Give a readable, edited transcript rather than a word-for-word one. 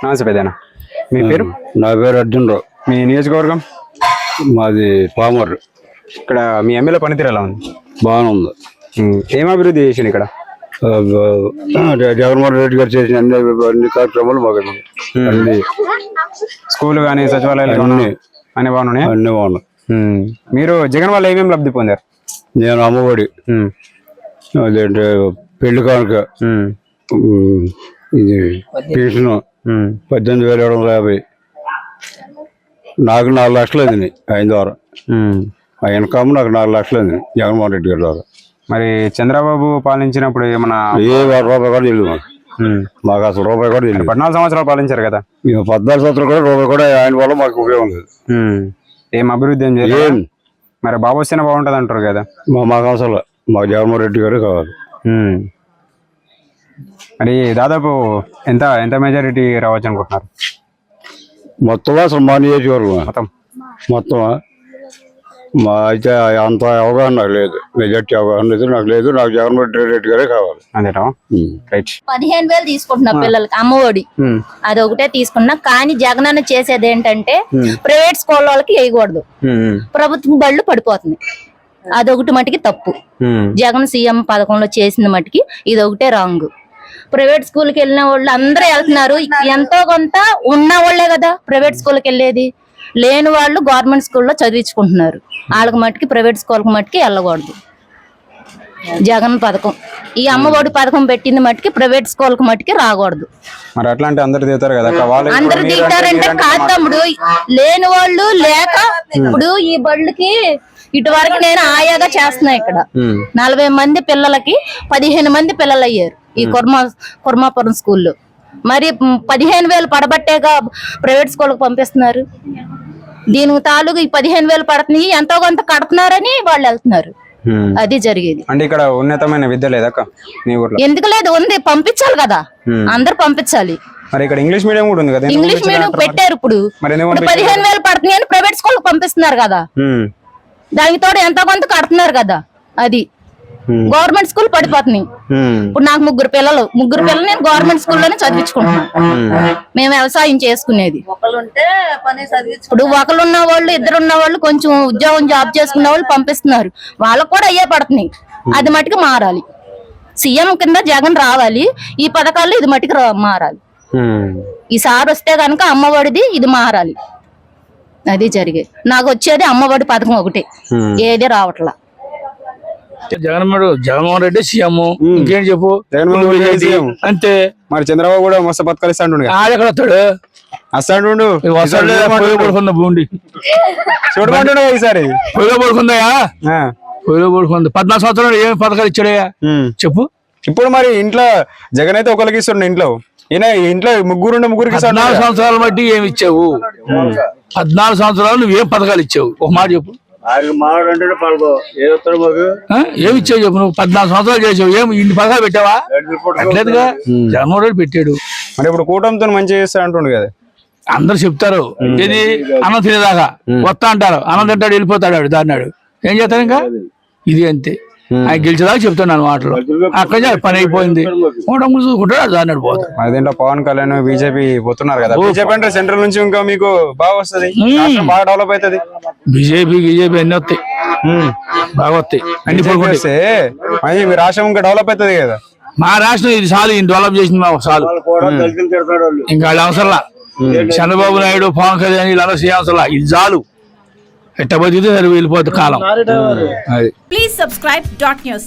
నమస్తే పెద్దనా. మీ పేరు? నా పేరు అర్జున్ రావు. మీ నియోజకవర్గం? మాది పామర్. ఇక్కడ మీ ఎమ్మెల్యే పనితీరు ఎలా ఉంది? బాగానే ఉంది. ఏం అభివృద్ధి చేసిండు ఇక్కడ? జగన్మోహన్ రెడ్డి గారు చేసిన అన్ని కార్యక్రమాలు మాకు అన్ని స్కూల్ కానీ సచివాలయాలు అన్ని బాగున్నాయి. అన్ని బాగున్నాయి. మీరు జగన్ వల్ల ఏమేమి లబ్ధి పొందారు? నేను అమ్మఒడి, అదేంటే పెళ్లి కానుక, ఇది పెన్షన్ 18,750, నాకు 4 లక్షలు అయింది ఆయన ద్వారా. ఆ ఇన్కమ్ నాకు 4 లక్షలు అయింది జగన్మోహన్ రెడ్డి గారి ద్వారా. మరి చంద్రబాబు పాలించినప్పుడు ఏమన్నా ఏ రూపాయి కూడా తెలియదు మాకు అసలు రూపాయి కూడా తెలియదు. 14 సంవత్సరాలు పాలించారు కదా. 14 సంవత్సరాలు కూడా రూపాయి కూడా ఆయన వల్ల మాకు ఉపయోగం లేదు. ఏం అభివృద్ధి ఏం చేయలేదు. మరి బాబు వస్తేనే బాగుంటది అంటారు కదా. మాకు అసలు మాకు జగన్మోహన్ రెడ్డి గారే కావాలి. మరి దాదాపు ఎంత ఎంత మెజారిటీ రావచ్చు అనుకుంటున్నారు? మొత్తం అసలు మా నియోజకవర్గం మొత్తం మా అయితే అంత అవగాహన నాకు లేదు. మెజార్టీ అవగాహన లేదు నాకు లేదు. నాకు జగన్మోహన్ రెడ్డి గారే కావాలి. అంతేనా? రైట్. 15,000 తీసుకుంటున్నా పిల్లలకి అమ్మఒడి, అది ఒకటే తీసుకున్నా. కానీ జగనన్న చేసేది ఏంటంటే ప్రైవేట్ స్కూల్ వాళ్ళకి వేయకూడదు, ప్రభుత్వ బళ్ళు పడిపోతుంది. అదొకటి మటుకి తప్పు. జగన్ సీఎం పథకంలో చేసిన మటుకి ఇది ఒకటే రాంగ్. ప్రైవేట్ స్కూల్కి వెళ్ళిన వాళ్ళు అందరూ వెళ్తున్నారు. ఎంతో కొంత ఉన్న వాళ్లే కదా ప్రైవేట్ స్కూల్కి వెళ్ళేది. లేని వాళ్ళు గవర్నమెంట్ స్కూల్లో చదివించుకుంటున్నారు. వాళ్ళకి మట్టుకి ప్రైవేట్ స్కూల్కి మట్టుకి వెళ్ళకూడదు. జగన్ పథకం, ఈ అమ్మఒడి పథకం పెట్టింది మట్టుకి ప్రైవేట్ స్కూల్కి మట్టుకి రాకూడదు. మరి అట్లా అంటే అందరు దిగుతారు కదా. అందరు దిగుతారంటే కాదు తమ్ముడు, లేని వాళ్ళు లేక ఇప్పుడు ఈ బళ్ళకి ఇటువరకు నేను ఆయాగా చేస్తున్నా. ఇక్కడ 40 మంది పిల్లలకి 15 మంది పిల్లలు అయ్యారు ఈ కుర్మాపురం స్కూల్లో. మరి 15,000 పడబట్టేగా ప్రైవేట్ స్కూల్కి పంపిస్తున్నారు. దీనికి తాలూకు ఈ 15,000 పడుతున్నాయి, ఎంతో కొంత కడుతున్నారని వాళ్ళు వెళ్తున్నారు. అది జరిగేది. అంటే ఇక్కడ ఉన్నతమైన విద్య లేదక్క నీ ఊర్లో? ఎందుకు లేదు, ఉంది. పంపించాలి కదా, అందరు పంపించాలి. మరి ఇక్కడ ఇంగ్లీష్ మీడియం కూడా ఉంది కదా. ఇంగ్లీష్ మీడియం పెట్టారు. ఇప్పుడు 15,000 పడుతున్నాయి అని ప్రైవేట్ స్కూల్ పంపిస్తున్నారు కదా. దానికి తోడు ఎంతో కొంత కడుతున్నారు కదా. అది గవర్నమెంట్ స్కూల్ పడిపోతున్నాయి. ఇప్పుడు నాకు 3 పిల్లలు నేను గవర్నమెంట్ స్కూల్లోనే చదివించుకుంటున్నాను. మేము వ్యవసాయం చేసుకునేది. ఇప్పుడు ఒకరున్న వాళ్ళు 2 ఉన్న వాళ్ళు కొంచెం ఉద్యోగం జాబ్ చేసుకున్న వాళ్ళు పంపిస్తున్నారు. వాళ్ళకు కూడా అయ్యే పడుతున్నాయి. అది మటుకు మారాలి. సీఎం కింద జగన్ రావాలి. ఈ పథకాల్లో ఇది మటుకు మారాలి. ఈసారి వస్తే కనుక అమ్మఒడిది ఇది మారాలి. అది జరిగేది. నాకు వచ్చేది అమ్మఒడి పథకం ఒకటే, ఏది రావట్లా. జగన్మోహన్ రెడ్డి సీఎం, ఇంకేంటి చెప్పు. అంతే. మరి చంద్రబాబు కూడా మస్తు పథకాలు ఇస్తాడు. ఆడెక్కడ వస్తాడు? వస్తాడు. బూండి చూడమంటున్నా ఈసారి పొయ్యిలో పడుకుందా? పొయ్యిలో పడుకుంది. 14 సంవత్సరాలు ఏం పథకాలు ఇచ్చాడయ్యా చెప్పు. ఇప్పుడు మరి ఇంట్లో జగన్ అయితే ఒకరికి ఇస్తుండే, ఇంట్లో ఇంట్లో ముగ్గురికి 14 సంవత్సరాలు బట్టి ఏమి ఇచ్చావు? 14 సంవత్సరాలు నువ్వేం పథకాలు ఇచ్చావు? ఒక మాట చెప్పు. ఏమి ఇచ్చావు చెప్పు. నువ్వు 14 సంవత్సరాలు చేసావు, ఏమి ఇన్ని పథకాలు పెట్టావా? అట్లేదుగా, జగన్మోహన్ రెడ్డి పెట్టాడు. మరి ఇప్పుడు కూటమితో మంచిగా చేస్తా అంటుండు కదా. అందరు చెప్తారు ఇది అన్నం తినేదాకా వస్తా అంటారు. అన్నం తింటాడు, వెళ్ళిపోతాడు, దాన్నాడు. ఏం చేస్తాను ఇంకా. ఇది అంతే. ఆయన గెలిచేదాకా చెప్తున్నాను మాటలు. అక్కడ పని అయిపోయింది, చూసుకుంటాడు, దాన్నాడు పోతాడు. దీంట్లో పవన్ కళ్యాణ్ బీజేపీ పోతున్నారు కదా. బీజేపీ అంటే సెంట్రల్ నుంచి ఇంకా మీకు బాగా వస్తుంది, బాగా డెవలప్ అవుతుంది. బీజేపీ అన్ని వస్తాయి, బాగా వస్తాయి. అన్ని వస్తే మీ రాష్ట్రం ఇంకా డెవలప్ అవుతుంది కదా. మా రాష్ట్రం ఇది చాలు, ఇది డెవలప్ చేసింది మా చాలు. ఇంకా వాళ్ళు అవసరంలా. చంద్రబాబు నాయుడు, పవన్ కళ్యాణ్ వీళ్ళందరూ చేయవసరంలా. ఇది చాలు. ఎట్ట బతికితే సరే వెళ్ళిపోతుంది కాలం. Please subscribe .news.